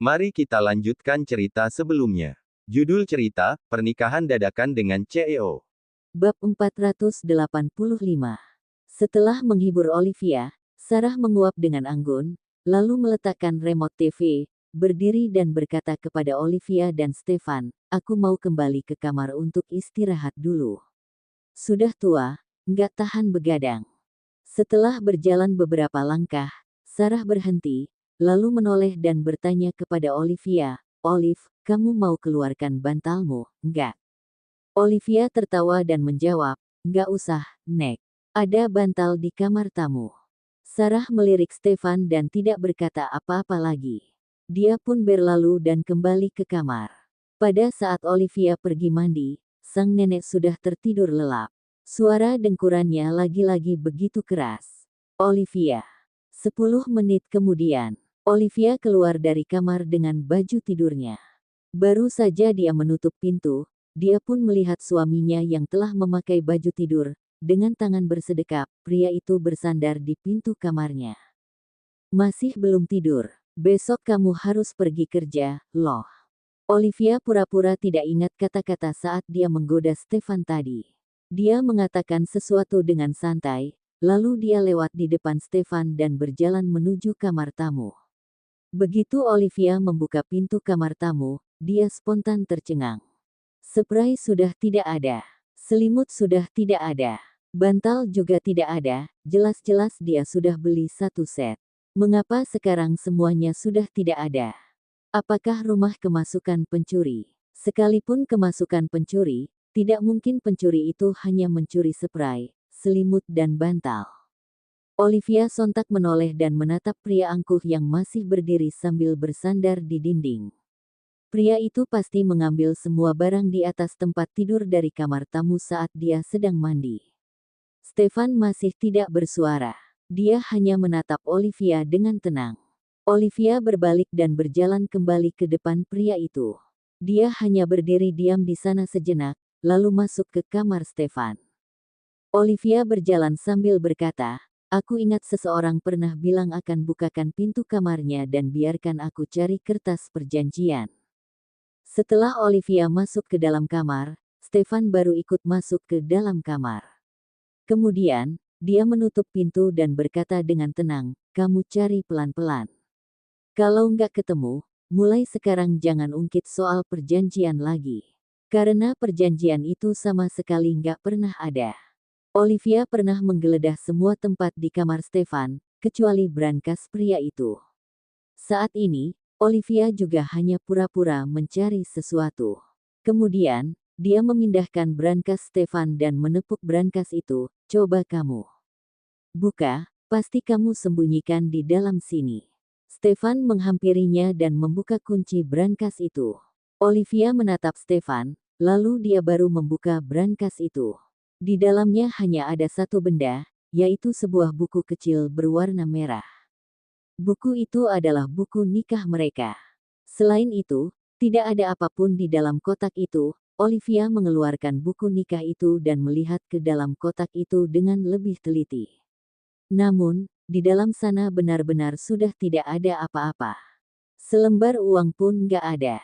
Mari kita lanjutkan cerita sebelumnya. Judul cerita, Pernikahan Dadakan dengan CEO. Bab 485. Setelah menghibur Olivia, Sarah menguap dengan anggun, lalu meletakkan remote TV, berdiri dan berkata kepada Olivia dan Stefan, "Aku mau kembali ke kamar untuk istirahat dulu. Sudah tua, nggak tahan begadang." Setelah berjalan beberapa langkah, Sarah berhenti, lalu menoleh dan bertanya kepada Olivia, "Olive, kamu mau keluarkan bantalmu, nggak?" Olivia tertawa dan menjawab, "Nggak usah, Nek. Ada bantal di kamar tamu." Sarah melirik Stefan dan tidak berkata apa-apa lagi. Dia pun berlalu dan kembali ke kamar. Pada saat Olivia pergi mandi, sang nenek sudah tertidur lelap. Suara dengkurannya lagi-lagi begitu keras. Olivia. 10 menit kemudian, Olivia keluar dari kamar dengan baju tidurnya. Baru saja dia menutup pintu, dia pun melihat suaminya yang telah memakai baju tidur. Dengan tangan bersedekap, pria itu bersandar di pintu kamarnya. "Masih belum tidur. Besok kamu harus pergi kerja, loh." Olivia pura-pura tidak ingat kata-kata saat dia menggoda Stefan tadi. Dia mengatakan sesuatu dengan santai, lalu dia lewat di depan Stefan dan berjalan menuju kamar tamu. Begitu Olivia membuka pintu kamar tamu, dia spontan tercengang. Spray sudah tidak ada. Selimut sudah tidak ada. Bantal juga tidak ada, jelas-jelas dia sudah beli satu set. Mengapa sekarang semuanya sudah tidak ada? Apakah rumah kemasukan pencuri? Sekalipun kemasukan pencuri, tidak mungkin pencuri itu hanya mencuri spray, selimut dan bantal. Olivia sontak menoleh dan menatap pria angkuh yang masih berdiri sambil bersandar di dinding. Pria itu pasti mengambil semua barang di atas tempat tidur dari kamar tamu saat dia sedang mandi. Stefan masih tidak bersuara. Dia hanya menatap Olivia dengan tenang. Olivia berbalik dan berjalan kembali ke depan pria itu. Dia hanya berdiri diam di sana sejenak, lalu masuk ke kamar Stefan. Olivia berjalan sambil berkata, "Aku ingat seseorang pernah bilang akan bukakan pintu kamarnya dan biarkan aku cari kertas perjanjian." Setelah Olivia masuk ke dalam kamar, Stefan baru ikut masuk ke dalam kamar. Kemudian, dia menutup pintu dan berkata dengan tenang, "Kamu cari pelan-pelan. Kalau nggak ketemu, mulai sekarang jangan ungkit soal perjanjian lagi. Karena perjanjian itu sama sekali nggak pernah ada." Olivia pernah menggeledah semua tempat di kamar Stefan, kecuali brankas pria itu. Saat ini, Olivia juga hanya pura-pura mencari sesuatu. Kemudian, dia memindahkan brankas Stefan dan menepuk brankas itu. "Coba kamu buka, pasti kamu sembunyikan di dalam sini." Stefan menghampirinya dan membuka kunci brankas itu. Olivia menatap Stefan, lalu dia baru membuka brankas itu. Di dalamnya hanya ada satu benda, yaitu sebuah buku kecil berwarna merah. Buku itu adalah buku nikah mereka. Selain itu, tidak ada apapun di dalam kotak itu. Olivia mengeluarkan buku nikah itu dan melihat ke dalam kotak itu dengan lebih teliti. Namun, di dalam sana benar-benar sudah tidak ada apa-apa. Selembar uang pun nggak ada.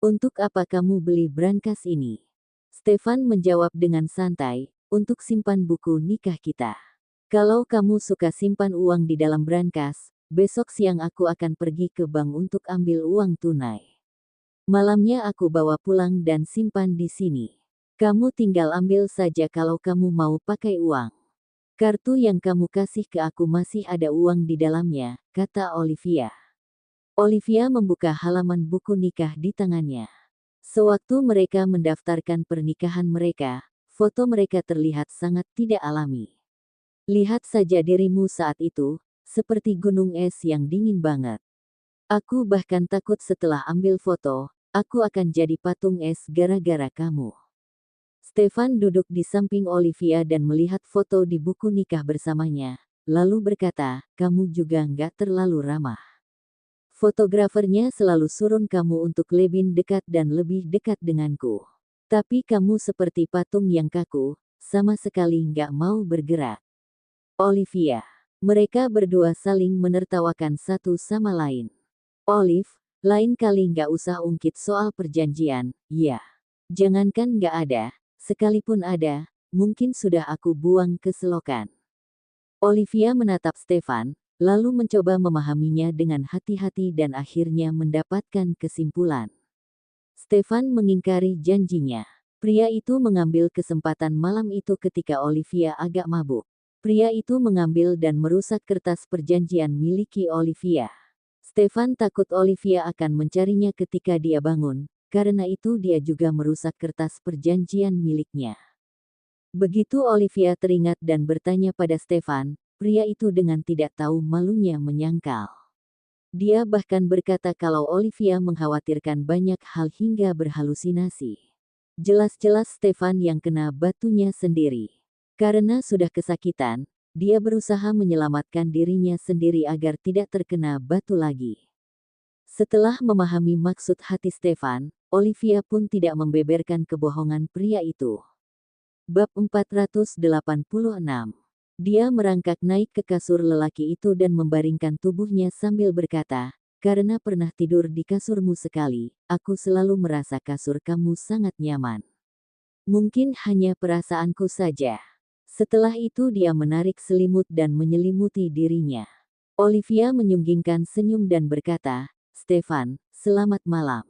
"Untuk apa kamu beli brankas ini?" Stefan menjawab dengan santai, "Untuk simpan buku nikah kita. Kalau kamu suka simpan uang di dalam brankas, besok siang aku akan pergi ke bank untuk ambil uang tunai. Malamnya aku bawa pulang dan simpan di sini. Kamu tinggal ambil saja kalau kamu mau pakai uang. Kartu yang kamu kasih ke aku masih ada uang di dalamnya," kata Olivia. Olivia membuka halaman buku nikah di tangannya. Sewaktu mereka mendaftarkan pernikahan mereka, foto mereka terlihat sangat tidak alami. "Lihat saja dirimu saat itu, seperti gunung es yang dingin banget. Aku bahkan takut setelah ambil foto, aku akan jadi patung es gara-gara kamu." Stefan duduk di samping Olivia dan melihat foto di buku nikah bersamanya, lalu berkata, "Kamu juga nggak terlalu ramah. Fotografernya selalu suruh kamu untuk lebih dekat dan lebih dekat denganku. Tapi kamu seperti patung yang kaku, sama sekali nggak mau bergerak." Olivia. Mereka berdua saling menertawakan satu sama lain. "Olive, Lain kali nggak usah ungkit soal perjanjian, ya. Jangankan nggak ada, sekalipun ada, mungkin sudah aku buang ke selokan. Olivia menatap Stefan, lalu mencoba memahaminya dengan hati-hati dan akhirnya mendapatkan kesimpulan. Stefan mengingkari janjinya. Pria itu mengambil kesempatan malam itu ketika Olivia agak mabuk. Pria itu mengambil dan merusak kertas perjanjian miliki Olivia. Stefan takut Olivia akan mencarinya ketika dia bangun, karena itu dia juga merusak kertas perjanjian miliknya. Begitu Olivia teringat dan bertanya pada Stefan, pria itu dengan tidak tahu malunya menyangkal. Dia bahkan berkata kalau Olivia mengkhawatirkan banyak hal hingga berhalusinasi. Jelas-jelas Stefan yang kena batunya sendiri. Karena sudah kesakitan, dia berusaha menyelamatkan dirinya sendiri agar tidak terkena batu lagi. Setelah memahami maksud hati Stefan, Olivia pun tidak membeberkan kebohongan pria itu. Bab 486. Dia merangkak naik ke kasur lelaki itu dan membaringkan tubuhnya sambil berkata, "Karena pernah tidur di kasurmu sekali, aku selalu merasa kasur kamu sangat nyaman. Mungkin hanya perasaanku saja." Setelah itu dia menarik selimut dan menyelimuti dirinya. Olivia menyunggingkan senyum dan berkata, "Stefan, selamat malam."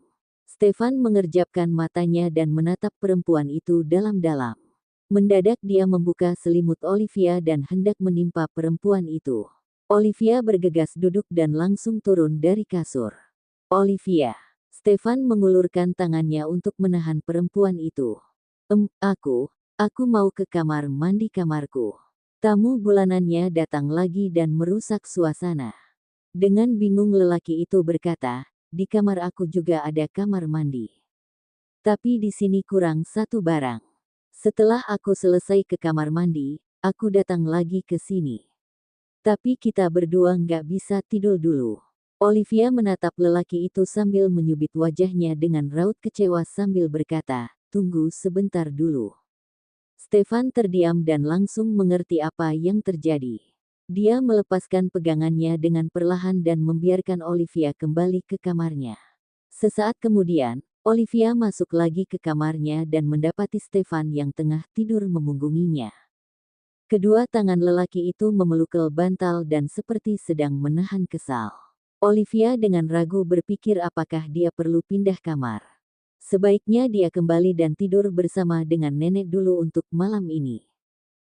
Stefan mengerjapkan matanya dan menatap perempuan itu dalam-dalam. Mendadak dia membuka selimut Olivia dan hendak menimpa perempuan itu. Olivia bergegas duduk dan langsung turun dari kasur. "Olivia." Stefan mengulurkan tangannya untuk menahan perempuan itu. Aku mau ke kamar mandi kamarku." Tamu bulanannya datang lagi dan merusak suasana. Dengan bingung lelaki itu berkata, "Di kamar aku juga ada kamar mandi. Tapi di sini kurang satu barang. Setelah aku selesai ke kamar mandi, aku datang lagi ke sini. Tapi kita berdua nggak bisa tidur dulu." Olivia menatap lelaki itu sambil menyubit wajahnya dengan raut kecewa sambil berkata, "Tunggu sebentar dulu." Stefan terdiam dan langsung mengerti apa yang terjadi. Dia melepaskan pegangannya dengan perlahan dan membiarkan Olivia kembali ke kamarnya. Sesaat kemudian, Olivia masuk lagi ke kamarnya dan mendapati Stefan yang tengah tidur memunggunginya. Kedua tangan lelaki itu memeluk bantal dan seperti sedang menahan kesal. Olivia dengan ragu berpikir apakah dia perlu pindah kamar. Sebaiknya dia kembali dan tidur bersama dengan nenek dulu untuk malam ini.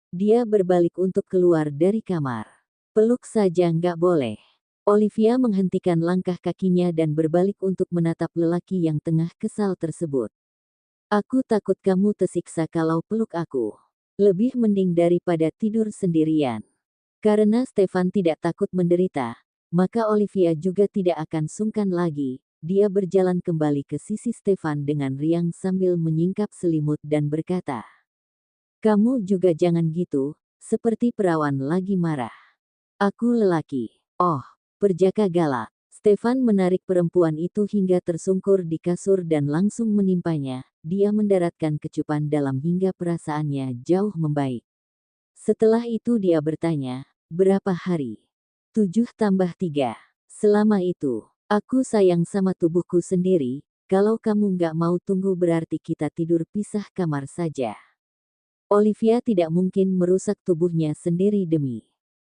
Dia berbalik untuk keluar dari kamar. Peluk saja nggak boleh. Olivia menghentikan langkah kakinya dan berbalik untuk menatap lelaki yang tengah kesal tersebut. "Aku takut kamu tersiksa kalau peluk aku. Lebih mending daripada tidur sendirian." Karena Stefan tidak takut menderita, maka Olivia juga tidak akan sungkan lagi. Dia berjalan kembali ke sisi Stefan dengan riang sambil menyingkap selimut dan berkata, "Kamu juga jangan gitu, seperti perawan lagi marah. Aku lelaki." "Oh, perjaka galak." Stefan menarik perempuan itu hingga tersungkur di kasur dan langsung menimpanya. Dia mendaratkan kecupan dalam hingga perasaannya jauh membaik. Setelah itu dia bertanya, "Berapa hari?" 7 tambah 3. "Selama itu, aku sayang sama tubuhku sendiri. Kalau kamu nggak mau tunggu berarti kita tidur pisah kamar saja." Olivia tidak mungkin merusak tubuhnya sendiri demi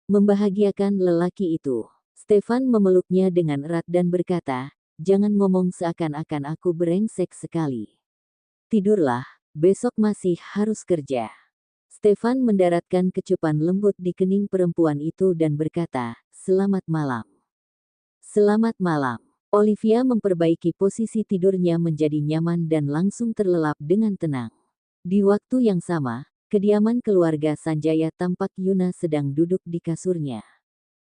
membahagiakan lelaki itu. Stefan memeluknya dengan erat dan berkata, "Jangan ngomong seakan-akan aku brengsek sekali. Tidurlah, besok masih harus kerja." Stefan mendaratkan kecupan lembut di kening perempuan itu dan berkata, "Selamat malam." "Selamat malam." Olivia memperbaiki posisi tidurnya menjadi nyaman dan langsung terlelap dengan tenang. Di waktu yang sama, kediaman keluarga Sanjaya tampak Yuna sedang duduk di kasurnya.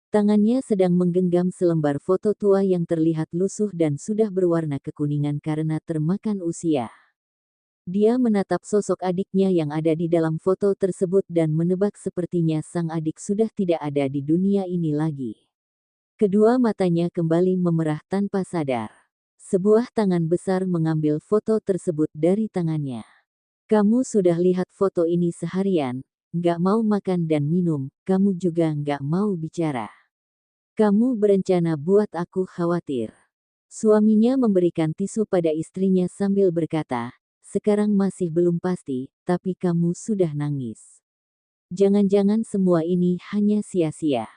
Tangannya sedang menggenggam selembar foto tua yang terlihat lusuh dan sudah berwarna kekuningan karena termakan usia. Dia menatap sosok adiknya yang ada di dalam foto tersebut dan menebak sepertinya sang adik sudah tidak ada di dunia ini lagi. Kedua matanya kembali memerah tanpa sadar. Sebuah tangan besar mengambil foto tersebut dari tangannya. "Kamu sudah lihat foto ini seharian, nggak mau makan dan minum, kamu juga nggak mau bicara. Kamu berencana buat aku khawatir." Suaminya memberikan tisu pada istrinya sambil berkata, "Sekarang masih belum pasti, tapi kamu sudah nangis. Jangan-jangan semua ini hanya sia-sia."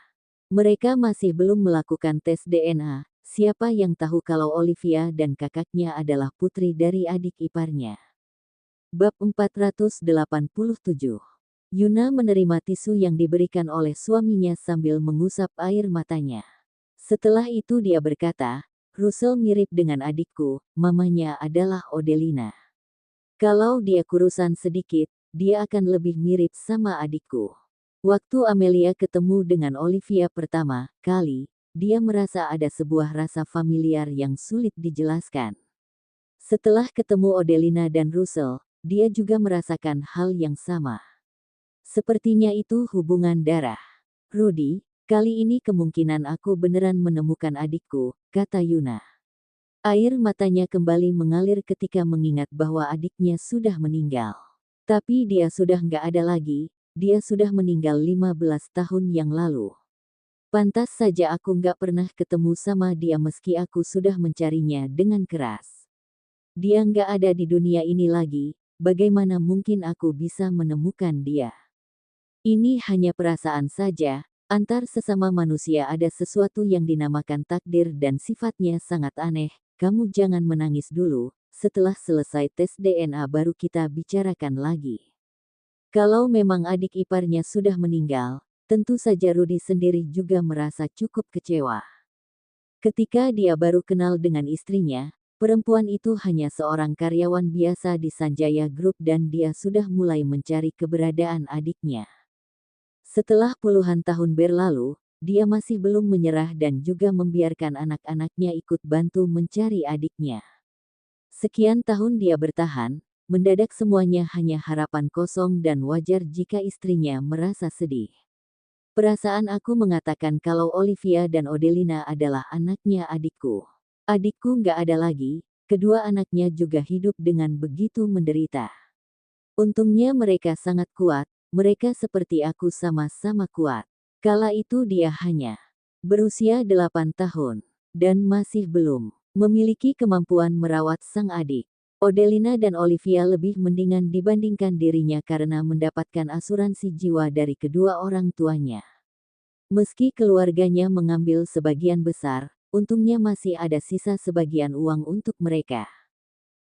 Mereka masih belum melakukan tes DNA. Siapa yang tahu kalau Olivia dan kakaknya adalah putri dari adik iparnya. Bab 487. Yuna menerima tisu yang diberikan oleh suaminya sambil mengusap air matanya. Setelah itu dia berkata, "Russell mirip dengan adikku, mamanya adalah Odelina. Kalau dia kurusan sedikit, dia akan lebih mirip sama adikku." Waktu Amelia ketemu dengan Olivia pertama kali, dia merasa ada sebuah rasa familiar yang sulit dijelaskan. Setelah ketemu Odelina dan Russell, dia juga merasakan hal yang sama. Sepertinya itu hubungan darah. "Rudy, kali ini kemungkinan aku beneran menemukan adikku," kata Yuna. Air matanya kembali mengalir ketika mengingat bahwa adiknya sudah meninggal. Tapi dia sudah nggak ada lagi, dia sudah meninggal 15 tahun yang lalu. Pantas saja aku nggak pernah ketemu sama dia meski aku sudah mencarinya dengan keras. Dia nggak ada di dunia ini lagi, bagaimana mungkin aku bisa menemukan dia? Ini hanya perasaan saja, antar sesama manusia ada sesuatu yang dinamakan takdir dan sifatnya sangat aneh. Kamu jangan menangis dulu, setelah selesai tes DNA baru kita bicarakan lagi. Kalau memang adik iparnya sudah meninggal, tentu saja Rudy sendiri juga merasa cukup kecewa. Ketika dia baru kenal dengan istrinya, perempuan itu hanya seorang karyawan biasa di Sanjaya Group dan dia sudah mulai mencari keberadaan adiknya. Setelah puluhan tahun berlalu, dia masih belum menyerah dan juga membiarkan anak-anaknya ikut bantu mencari adiknya. Sekian tahun dia bertahan, mendadak semuanya hanya harapan kosong dan wajar jika istrinya merasa sedih. "Perasaan aku mengatakan kalau Olivia dan Odelina adalah anaknya adikku. Adikku nggak ada lagi, kedua anaknya juga hidup dengan begitu menderita. Untungnya mereka sangat kuat, mereka seperti aku sama-sama kuat." Kala itu dia hanya berusia 8 tahun, dan masih belum memiliki kemampuan merawat sang adik. Odelina dan Olivia lebih mendingan dibandingkan dirinya karena mendapatkan asuransi jiwa dari kedua orang tuanya. Meski keluarganya mengambil sebagian besar, untungnya masih ada sisa sebagian uang untuk mereka.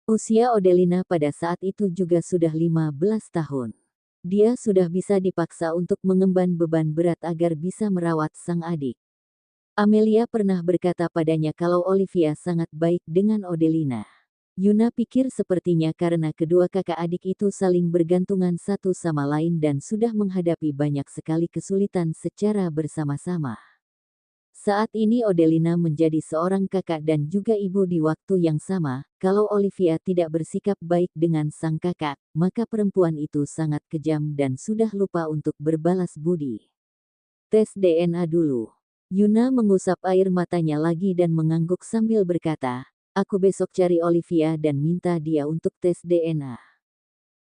Usia Odelina pada saat itu juga sudah 15 tahun. Dia sudah bisa dipaksa untuk mengemban beban berat agar bisa merawat sang adik. Amelia pernah berkata padanya kalau Olivia sangat baik dengan Odelina. Yuna pikir sepertinya karena kedua kakak adik itu saling bergantungan satu sama lain dan sudah menghadapi banyak sekali kesulitan secara bersama-sama. Saat ini Odelina menjadi seorang kakak dan juga ibu di waktu yang sama. Kalau Olivia tidak bersikap baik dengan sang kakak, maka perempuan itu sangat kejam dan sudah lupa untuk berbalas budi. "Tes DNA dulu." Yuna mengusap air matanya lagi dan mengangguk sambil berkata, "Aku besok cari Olivia dan minta dia untuk tes DNA."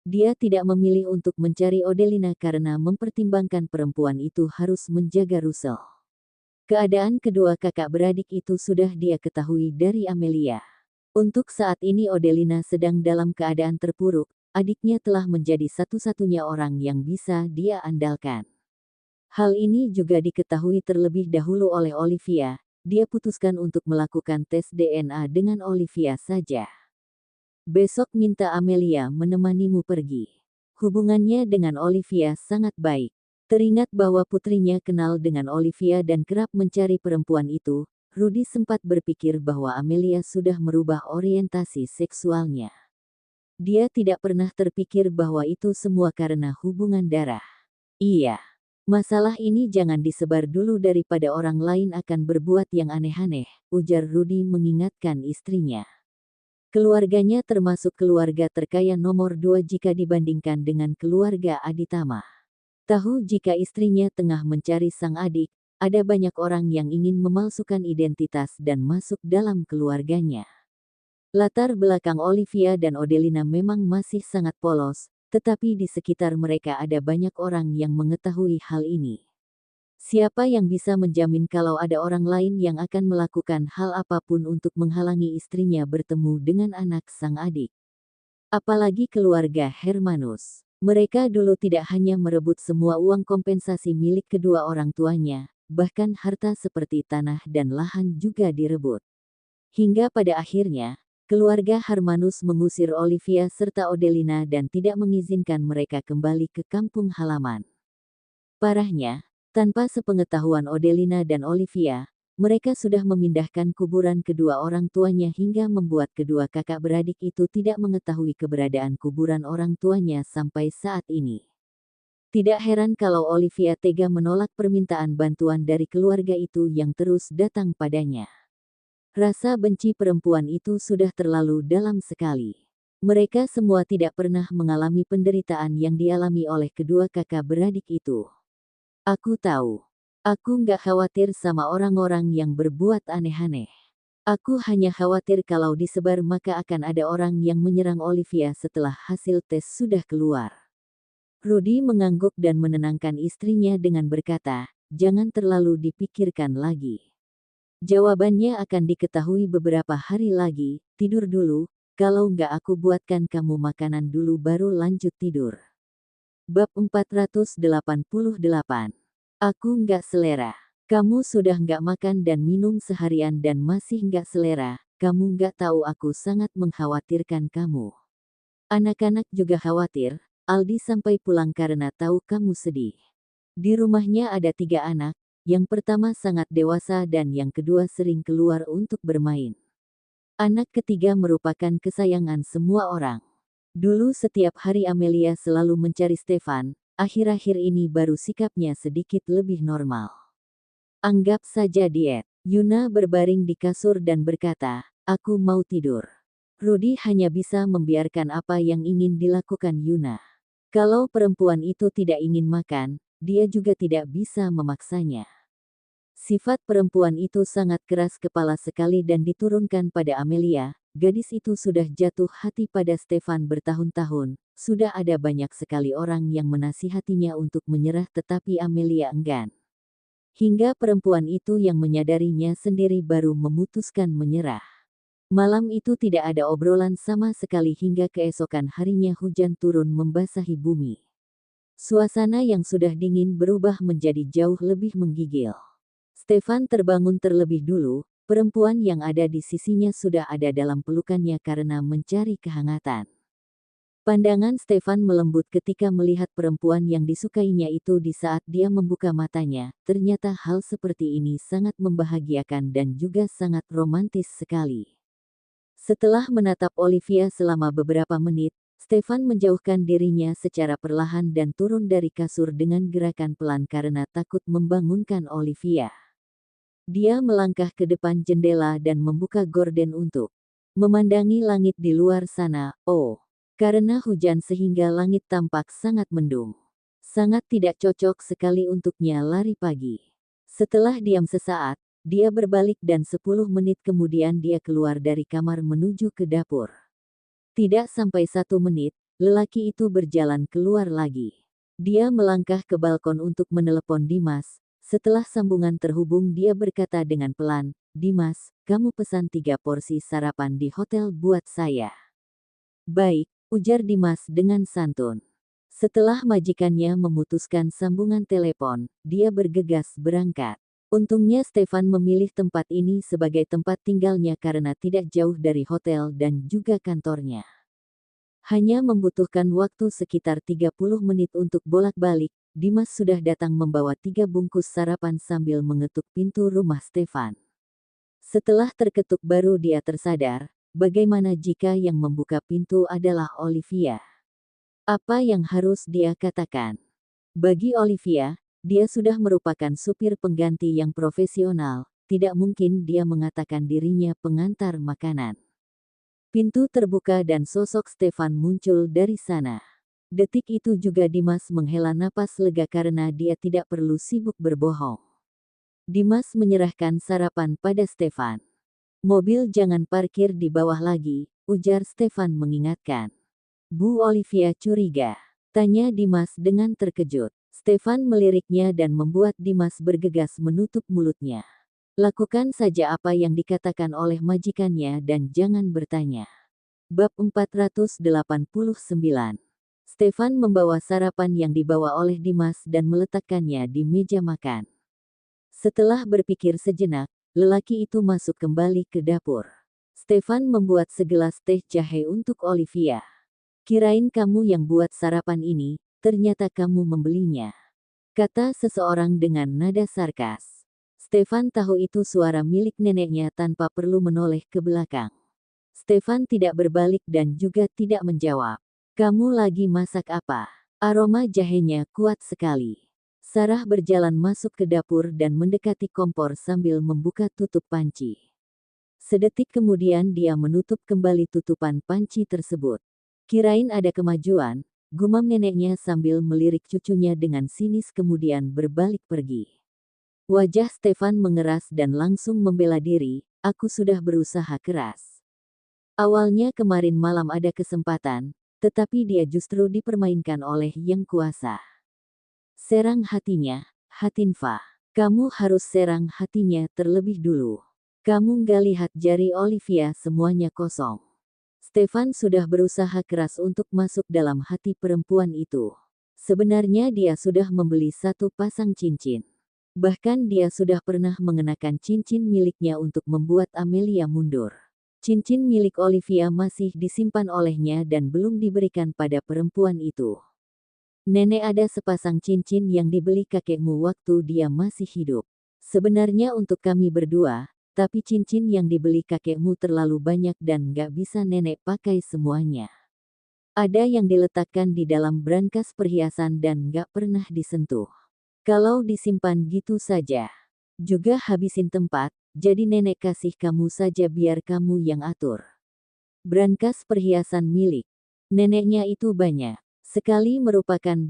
Dia tidak memilih untuk mencari Odelina karena mempertimbangkan perempuan itu harus menjaga Russell. Keadaan kedua kakak beradik itu sudah dia ketahui dari Amelia. Untuk saat ini Odelina sedang dalam keadaan terpuruk, adiknya telah menjadi satu-satunya orang yang bisa dia andalkan. Hal ini juga diketahui terlebih dahulu oleh Olivia. Dia putuskan untuk melakukan tes DNA dengan Olivia saja. "Besok minta Amelia menemanimu pergi." Hubungannya dengan Olivia sangat baik. Teringat bahwa putrinya kenal dengan Olivia dan kerap mencari perempuan itu, Rudy sempat berpikir bahwa Amelia sudah merubah orientasi seksualnya. Dia tidak pernah terpikir bahwa itu semua karena hubungan darah. "Iya. Masalah ini jangan disebar dulu daripada orang lain akan berbuat yang aneh-aneh," ujar Rudy mengingatkan istrinya. Keluarganya termasuk keluarga terkaya nomor 2 jika dibandingkan dengan keluarga Aditama. Tahu jika istrinya tengah mencari sang adik, ada banyak orang yang ingin memalsukan identitas dan masuk dalam keluarganya. Latar belakang Olivia dan Odelina memang masih sangat polos, tetapi di sekitar mereka ada banyak orang yang mengetahui hal ini. Siapa yang bisa menjamin kalau ada orang lain yang akan melakukan hal apapun untuk menghalangi istrinya bertemu dengan anak sang adik? Apalagi keluarga Hermanus. Mereka dulu tidak hanya merebut semua uang kompensasi milik kedua orang tuanya, bahkan harta seperti tanah dan lahan juga direbut. Hingga pada akhirnya, keluarga Hermanus mengusir Olivia serta Odelina dan tidak mengizinkan mereka kembali ke kampung halaman. Parahnya, tanpa sepengetahuan Odelina dan Olivia, mereka sudah memindahkan kuburan kedua orang tuanya hingga membuat kedua kakak beradik itu tidak mengetahui keberadaan kuburan orang tuanya sampai saat ini. Tidak heran kalau Olivia tega menolak permintaan bantuan dari keluarga itu yang terus datang padanya. Rasa benci perempuan itu sudah terlalu dalam sekali. Mereka semua tidak pernah mengalami penderitaan yang dialami oleh kedua kakak beradik itu. Aku tahu. Aku nggak khawatir sama orang-orang yang berbuat aneh-aneh. Aku hanya khawatir kalau disebar maka akan ada orang yang menyerang Olivia setelah hasil tes sudah keluar. Rudy mengangguk dan menenangkan istrinya dengan berkata, jangan terlalu dipikirkan lagi. Jawabannya akan diketahui beberapa hari lagi, tidur dulu, kalau nggak aku buatkan kamu makanan dulu baru lanjut tidur. Bab 488. Aku nggak selera. Kamu sudah nggak makan dan minum seharian dan masih nggak selera, kamu nggak tahu aku sangat mengkhawatirkan kamu. Anak-anak juga khawatir, Aldi sampai pulang karena tahu kamu sedih. Di rumahnya ada 3 anak, yang pertama sangat dewasa dan yang kedua sering keluar untuk bermain. Anak ketiga merupakan kesayangan semua orang. Dulu setiap hari Amelia selalu mencari Stefan, akhir-akhir ini baru sikapnya sedikit lebih normal. Anggap saja diet. Yuna berbaring di kasur dan berkata, aku mau tidur. Rudy hanya bisa membiarkan apa yang ingin dilakukan Yuna. Kalau perempuan itu tidak ingin makan, dia juga tidak bisa memaksanya. Sifat perempuan itu sangat keras kepala sekali dan diturunkan pada Amelia. Gadis itu sudah jatuh hati pada Stefan bertahun-tahun. Sudah ada banyak sekali orang yang menasihatinya untuk menyerah tetapi Amelia enggan. Hingga perempuan itu yang menyadarinya sendiri baru memutuskan menyerah. Malam itu tidak ada obrolan sama sekali hingga keesokan harinya hujan turun membasahi bumi. Suasana yang sudah dingin berubah menjadi jauh lebih menggigil. Stefan terbangun terlebih dulu, perempuan yang ada di sisinya sudah ada dalam pelukannya karena mencari kehangatan. Pandangan Stefan melembut ketika melihat perempuan yang disukainya itu di saat dia membuka matanya. Ternyata hal seperti ini sangat membahagiakan dan juga sangat romantis sekali. Setelah menatap Olivia selama beberapa menit, Stefan menjauhkan dirinya secara perlahan dan turun dari kasur dengan gerakan pelan karena takut membangunkan Olivia. Dia melangkah ke depan jendela dan membuka gorden untuk memandangi langit di luar sana. Oh, karena hujan sehingga langit tampak sangat mendung. Sangat tidak cocok sekali untuknya lari pagi. Setelah diam sesaat, dia berbalik dan 10 menit kemudian dia keluar dari kamar menuju ke dapur. Tidak sampai 1 menit, lelaki itu berjalan keluar lagi. Dia melangkah ke balkon untuk menelepon Dimas. Setelah sambungan terhubung dia berkata dengan pelan, Dimas, kamu pesan 3 porsi sarapan di hotel buat saya. Baik, ujar Dimas dengan santun. Setelah majikannya memutuskan sambungan telepon, dia bergegas berangkat. Untungnya Stefan memilih tempat ini sebagai tempat tinggalnya karena tidak jauh dari hotel dan juga kantornya. Hanya membutuhkan waktu sekitar 30 menit untuk bolak-balik. Dimas sudah datang membawa 3 bungkus sarapan sambil mengetuk pintu rumah Stefan. Setelah terketuk baru dia tersadar, bagaimana jika yang membuka pintu adalah Olivia. Apa yang harus dia katakan? Bagi Olivia, dia sudah merupakan supir pengganti yang profesional, tidak mungkin dia mengatakan dirinya pengantar makanan. Pintu terbuka dan sosok Stefan muncul dari sana. Detik itu juga Dimas menghela napas lega karena dia tidak perlu sibuk berbohong. Dimas menyerahkan sarapan pada Stefan. Mobil jangan parkir di bawah lagi, ujar Stefan mengingatkan. Bu Olivia curiga. Tanya Dimas dengan terkejut. Stefan meliriknya dan membuat Dimas bergegas menutup mulutnya. Lakukan saja apa yang dikatakan oleh majikannya dan jangan bertanya. Bab 489. Stefan membawa sarapan yang dibawa oleh Dimas dan meletakkannya di meja makan. Setelah berpikir sejenak, lelaki itu masuk kembali ke dapur. Stefan membuat segelas teh jahe untuk Olivia. Kirain kamu yang buat sarapan ini, ternyata kamu membelinya, kata seseorang dengan nada sarkas. Stefan tahu itu suara milik neneknya tanpa perlu menoleh ke belakang. Stefan tidak berbalik dan juga tidak menjawab. Kamu lagi masak apa? Aroma jahenya kuat sekali. Sarah berjalan masuk ke dapur dan mendekati kompor sambil membuka tutup panci. Sedetik kemudian dia menutup kembali tutupan panci tersebut. Kirain ada kemajuan, gumam neneknya sambil melirik cucunya dengan sinis kemudian berbalik pergi. Wajah Stefan mengeras dan langsung membela diri, aku sudah berusaha keras. Awalnya kemarin malam ada kesempatan, tetapi dia justru dipermainkan oleh Yang Kuasa. Serang hatinya, Hatinfa. Kamu harus serang hatinya terlebih dulu. Kamu nggak lihat jari Olivia semuanya kosong. Stefan sudah berusaha keras untuk masuk dalam hati perempuan itu. Sebenarnya dia sudah membeli satu pasang cincin. Bahkan dia sudah pernah mengenakan cincin miliknya untuk membuat Amelia mundur. Cincin milik Olivia masih disimpan olehnya dan belum diberikan pada perempuan itu. Nenek, ada sepasang cincin yang dibeli kakekmu waktu dia masih hidup. Sebenarnya untuk kami berdua, tapi cincin yang dibeli kakekmu terlalu banyak dan gak bisa nenek pakai semuanya. Ada yang diletakkan di dalam brankas perhiasan dan gak pernah disentuh. Kalau disimpan gitu saja, juga habisin tempat. Jadi nenek kasih kamu saja biar kamu yang atur. Brankas perhiasan milik neneknya itu banyak sekali merupakan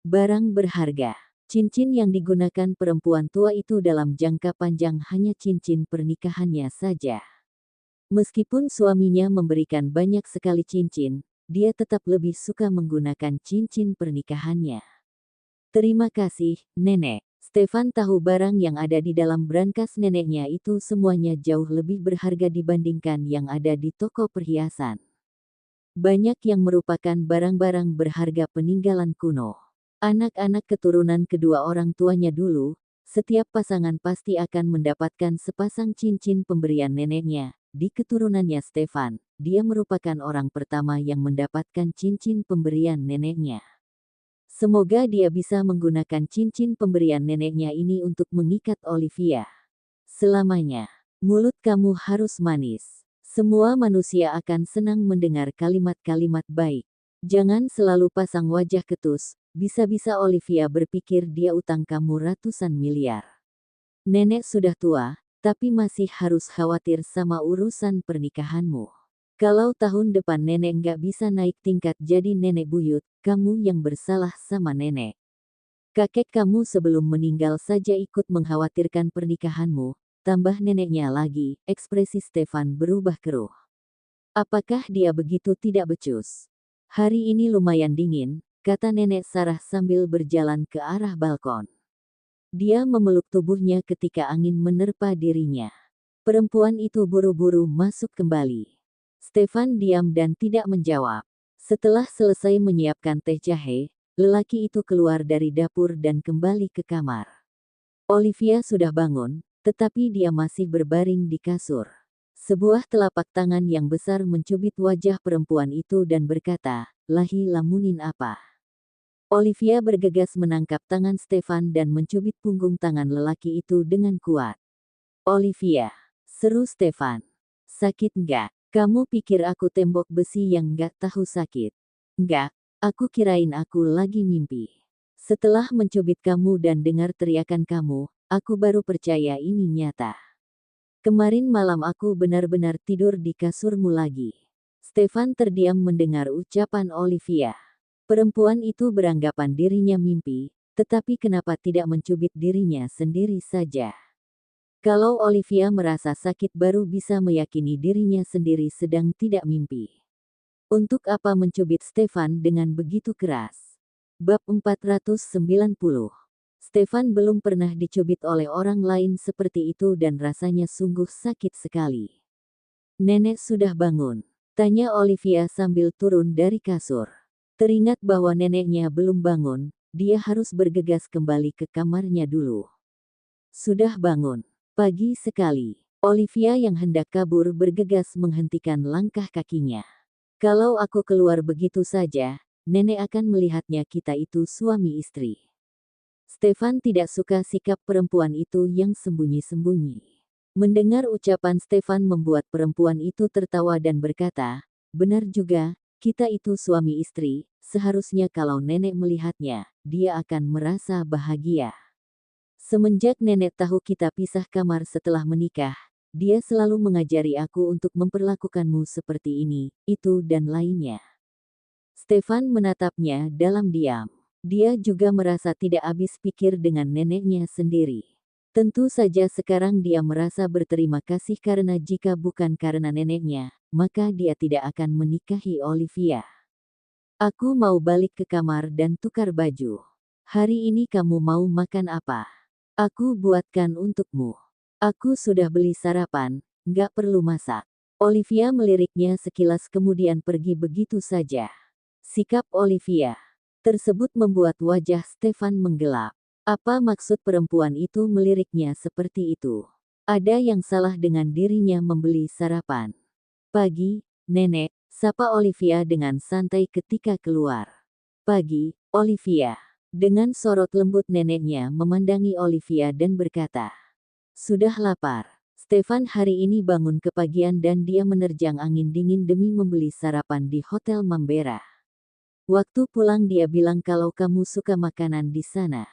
barang berharga. Cincin yang digunakan perempuan tua itu dalam jangka panjang hanya cincin pernikahannya saja. Meskipun suaminya memberikan banyak sekali cincin, dia tetap lebih suka menggunakan cincin pernikahannya. Terima kasih, Nenek. Stefan tahu barang yang ada di dalam brankas neneknya itu semuanya jauh lebih berharga dibandingkan yang ada di toko perhiasan. Banyak yang merupakan barang-barang berharga peninggalan kuno. Anak-anak keturunan kedua orang tuanya dulu, setiap pasangan pasti akan mendapatkan sepasang cincin pemberian neneknya. Di keturunannya Stefan, dia merupakan orang pertama yang mendapatkan cincin pemberian neneknya. Semoga dia bisa menggunakan cincin pemberian neneknya ini untuk mengikat Olivia selamanya. Mulut kamu harus manis. Semua manusia akan senang mendengar kalimat-kalimat baik. Jangan selalu pasang wajah ketus, bisa-bisa Olivia berpikir dia utang kamu ratusan miliar. Nenek sudah tua, tapi masih harus khawatir sama urusan pernikahanmu. Kalau tahun depan nenek nggak bisa naik tingkat jadi nenek buyut, kamu yang bersalah sama nenek. Kakek kamu sebelum meninggal saja ikut mengkhawatirkan pernikahanmu, tambah neneknya lagi. Ekspresi Stefan berubah keruh. Apakah dia begitu tidak becus? Hari ini lumayan dingin, kata nenek Sarah sambil berjalan ke arah balkon. Dia memeluk tubuhnya ketika angin menerpa dirinya. Perempuan itu buru-buru masuk kembali. Stefan diam dan tidak menjawab. Setelah selesai menyiapkan teh jahe, lelaki itu keluar dari dapur dan kembali ke kamar. Olivia sudah bangun, tetapi dia masih berbaring di kasur. Sebuah telapak tangan yang besar mencubit wajah perempuan itu dan berkata, "Lahi lamunin apa?" Olivia bergegas menangkap tangan Stefan dan mencubit punggung tangan lelaki itu dengan kuat. "Olivia," seru Stefan. "Sakit nggak? Kamu pikir aku tembok besi yang nggak tahu sakit? Nggak, aku kirain aku lagi mimpi. Setelah mencubit kamu dan dengar teriakan kamu, aku baru percaya ini nyata. Kemarin malam aku benar-benar tidur di kasurmu lagi." Stefan terdiam mendengar ucapan Olivia. Perempuan itu beranggapan dirinya mimpi, tetapi kenapa tidak mencubit dirinya sendiri saja? Kalau Olivia merasa sakit baru bisa meyakini dirinya sendiri sedang tidak mimpi. Untuk apa mencubit Stefan dengan begitu keras? Bab 490. Stefan belum pernah dicubit oleh orang lain seperti itu dan rasanya sungguh sakit sekali. Nenek sudah bangun? Tanya Olivia sambil turun dari kasur. Teringat bahwa neneknya belum bangun, dia harus bergegas kembali ke kamarnya dulu. Sudah bangun. Pagi sekali. Olivia yang hendak kabur bergegas menghentikan langkah kakinya. Kalau aku keluar begitu saja, nenek akan melihatnya kita itu suami istri. Stefan tidak suka sikap perempuan itu yang sembunyi-sembunyi. Mendengar ucapan Stefan membuat perempuan itu tertawa dan berkata, benar juga, kita itu suami istri, seharusnya kalau nenek melihatnya, dia akan merasa bahagia. Semenjak nenek tahu kita pisah kamar setelah menikah, dia selalu mengajari aku untuk memperlakukanmu seperti ini, itu dan lainnya. Stefan menatapnya dalam diam. Dia juga merasa tidak habis pikir dengan neneknya sendiri. Tentu saja sekarang dia merasa berterima kasih karena jika bukan karena neneknya, maka dia tidak akan menikahi Olivia. Aku mau balik ke kamar dan tukar baju. Hari ini kamu mau makan apa? Aku buatkan untukmu. Aku sudah beli sarapan, nggak perlu masak. Olivia meliriknya sekilas kemudian pergi begitu saja. Sikap Olivia tersebut membuat wajah Stefan menggelap. Apa maksud perempuan itu meliriknya seperti itu? Ada yang salah dengan dirinya membeli sarapan. Pagi, nenek, sapa Olivia dengan santai ketika keluar. Pagi, Olivia. Dengan sorot lembut neneknya memandangi Olivia dan berkata, sudah lapar. Stefan hari ini bangun kepagian dan dia menerjang angin dingin demi membeli sarapan di Hotel Mambera. Waktu pulang dia bilang kalau kamu suka makanan di sana.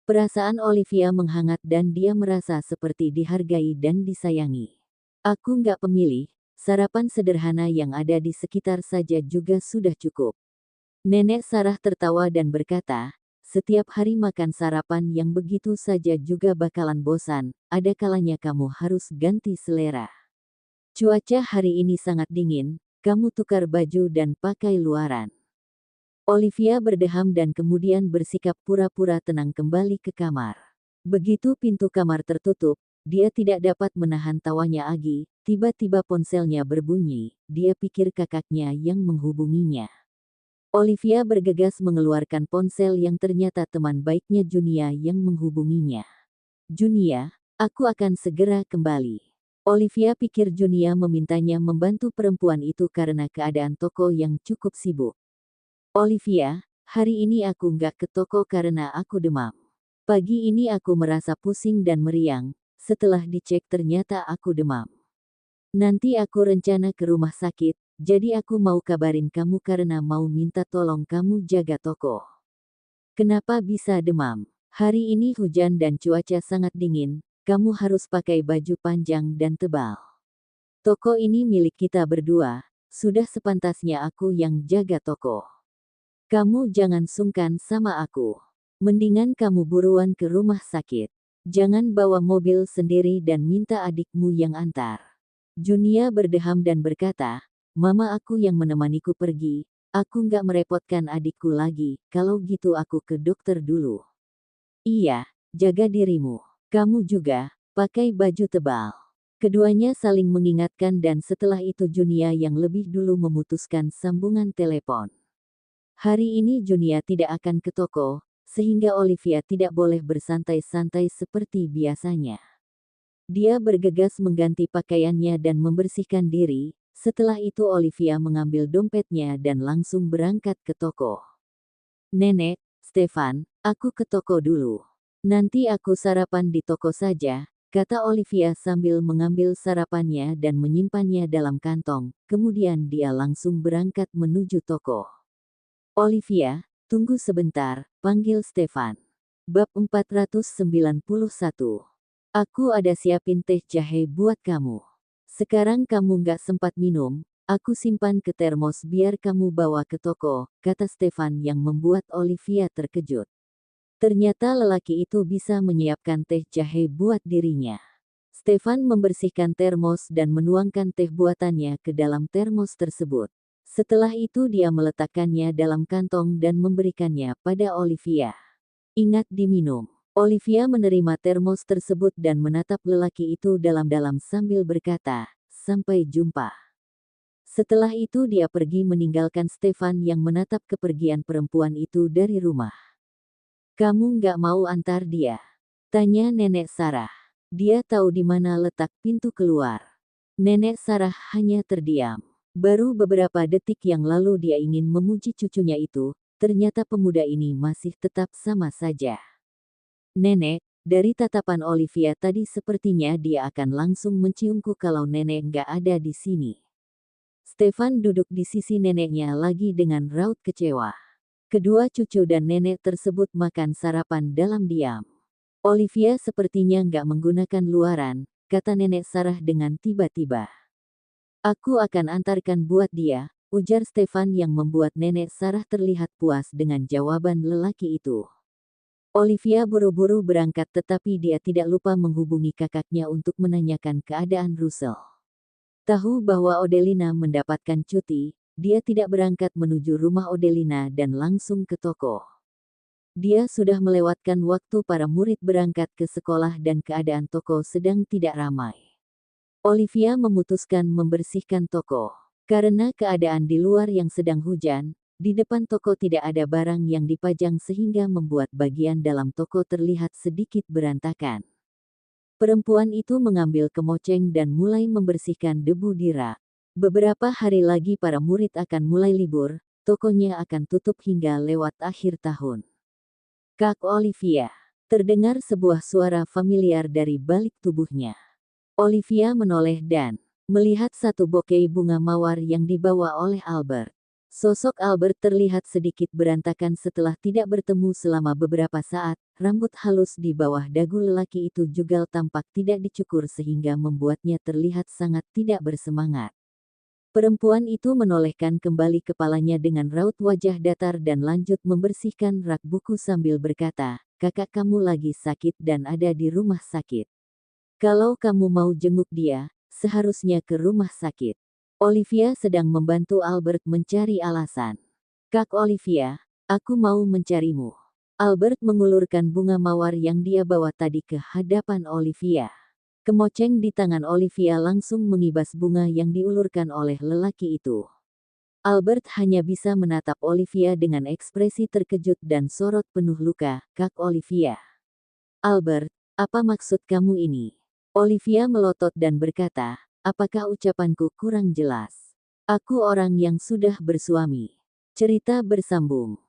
Perasaan Olivia menghangat dan dia merasa seperti dihargai dan disayangi. Aku nggak pemilih, sarapan sederhana yang ada di sekitar saja juga sudah cukup. Nenek Sarah tertawa dan berkata, setiap hari makan sarapan yang begitu saja juga bakalan bosan, ada kalanya kamu harus ganti selera. Cuaca hari ini sangat dingin, kamu tukar baju dan pakai luaran. Olivia berdeham dan kemudian bersikap pura-pura tenang kembali ke kamar. Begitu pintu kamar tertutup, dia tidak dapat menahan tawanya Agi, tiba-tiba ponselnya berbunyi, dia pikir kakaknya yang menghubunginya. Olivia bergegas mengeluarkan ponsel yang ternyata teman baiknya Junia yang menghubunginya. Junia, aku akan segera kembali. Olivia pikir Junia memintanya membantu perempuan itu karena keadaan toko yang cukup sibuk. Olivia, hari ini aku nggak ke toko karena aku demam. Pagi ini aku merasa pusing dan meriang, setelah dicek ternyata aku demam. Nanti aku rencana ke rumah sakit, jadi aku mau kabarin kamu karena mau minta tolong kamu jaga toko. Kenapa bisa demam? Hari ini hujan dan cuaca sangat dingin, kamu harus pakai baju panjang dan tebal. Toko ini milik kita berdua, sudah sepantasnya aku yang jaga toko. Kamu jangan sungkan sama aku. Mendingan kamu buruan ke rumah sakit. Jangan bawa mobil sendiri dan minta adikmu yang antar. Junia berdeham dan berkata, Mama aku yang menemaniku pergi, aku nggak merepotkan adikku lagi, kalau gitu aku ke dokter dulu. Iya, jaga dirimu. Kamu juga, pakai baju tebal. Keduanya saling mengingatkan dan setelah itu Junia yang lebih dulu memutuskan sambungan telepon. Hari ini Junia tidak akan ke toko, sehingga Olivia tidak boleh bersantai-santai seperti biasanya. Dia bergegas mengganti pakaiannya dan membersihkan diri. Setelah itu Olivia mengambil dompetnya dan langsung berangkat ke toko. Nenek, Stefan, aku ke toko dulu. Nanti aku sarapan di toko saja, kata Olivia sambil mengambil sarapannya dan menyimpannya dalam kantong. Kemudian dia langsung berangkat menuju toko. Olivia, tunggu sebentar, panggil Stefan. Bab 491. Aku ada siapin teh jahe buat kamu. Sekarang kamu nggak sempat minum, aku simpan ke termos biar kamu bawa ke toko, kata Stefan yang membuat Olivia terkejut. Ternyata lelaki itu bisa menyiapkan teh jahe buat dirinya. Stefan membersihkan termos dan menuangkan teh buatannya ke dalam termos tersebut. Setelah itu dia meletakkannya dalam kantong dan memberikannya pada Olivia. Ingat diminum. Olivia menerima termos tersebut dan menatap lelaki itu dalam-dalam sambil berkata, "Sampai jumpa." Setelah itu dia pergi meninggalkan Stefan yang menatap kepergian perempuan itu dari rumah. "Kamu nggak mau antar dia?" tanya Nenek Sarah. Dia tahu di mana letak pintu keluar. Nenek Sarah hanya terdiam. Baru beberapa detik yang lalu dia ingin memuji cucunya itu, ternyata pemuda ini masih tetap sama saja. "Nenek," dari tatapan Olivia tadi sepertinya dia akan langsung menciumku kalau nenek nggak ada di sini. Stefan duduk di sisi neneknya lagi dengan raut kecewa. Kedua cucu dan nenek tersebut makan sarapan dalam diam. "Olivia sepertinya nggak menggunakan luaran," kata Nenek Sarah dengan tiba-tiba. "Aku akan antarkan buat dia," ujar Stefan yang membuat Nenek Sarah terlihat puas dengan jawaban lelaki itu. Olivia buru-buru berangkat tetapi dia tidak lupa menghubungi kakaknya untuk menanyakan keadaan Russell. Tahu bahwa Odelina mendapatkan cuti, dia tidak berangkat menuju rumah Odelina dan langsung ke toko. Dia sudah melewatkan waktu para murid berangkat ke sekolah dan keadaan toko sedang tidak ramai. Olivia memutuskan membersihkan toko. Karena keadaan di luar yang sedang hujan, di depan toko tidak ada barang yang dipajang sehingga membuat bagian dalam toko terlihat sedikit berantakan. Perempuan itu mengambil kemoceng dan mulai membersihkan debu di rak. Beberapa hari lagi para murid akan mulai libur, tokonya akan tutup hingga lewat akhir tahun. "Kak Olivia." Terdengar sebuah suara familiar dari balik tubuhnya. Olivia menoleh dan melihat satu bouquet bunga mawar yang dibawa oleh Albert. Sosok Albert terlihat sedikit berantakan setelah tidak bertemu selama beberapa saat. Rambut halus di bawah dagu lelaki itu juga tampak tidak dicukur sehingga membuatnya terlihat sangat tidak bersemangat. Perempuan itu menolehkan kembali kepalanya dengan raut wajah datar dan lanjut membersihkan rak buku sambil berkata, "Kakak kamu lagi sakit dan ada di rumah sakit. Kalau kamu mau jenguk dia, seharusnya ke rumah sakit." Olivia sedang membantu Albert mencari alasan. "Kak Olivia, aku mau mencarimu." Albert mengulurkan bunga mawar yang dia bawa tadi ke hadapan Olivia. Kemoceng di tangan Olivia langsung mengibas bunga yang diulurkan oleh lelaki itu. Albert hanya bisa menatap Olivia dengan ekspresi terkejut dan sorot penuh luka. "Kak Olivia." "Albert, apa maksud kamu ini?" Olivia melotot dan berkata, "Apakah ucapanku kurang jelas? Aku orang yang sudah bersuami." Cerita bersambung.